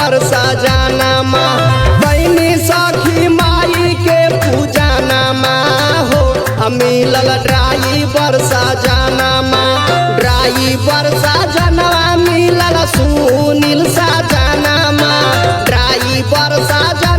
driver सजानामा बहनी सखी माई के पूजानामा हो मिलल ड्राइवर सजानामा ड्राइवर सजनवा मिलल सुनील सजानामा ड्राइवर सजा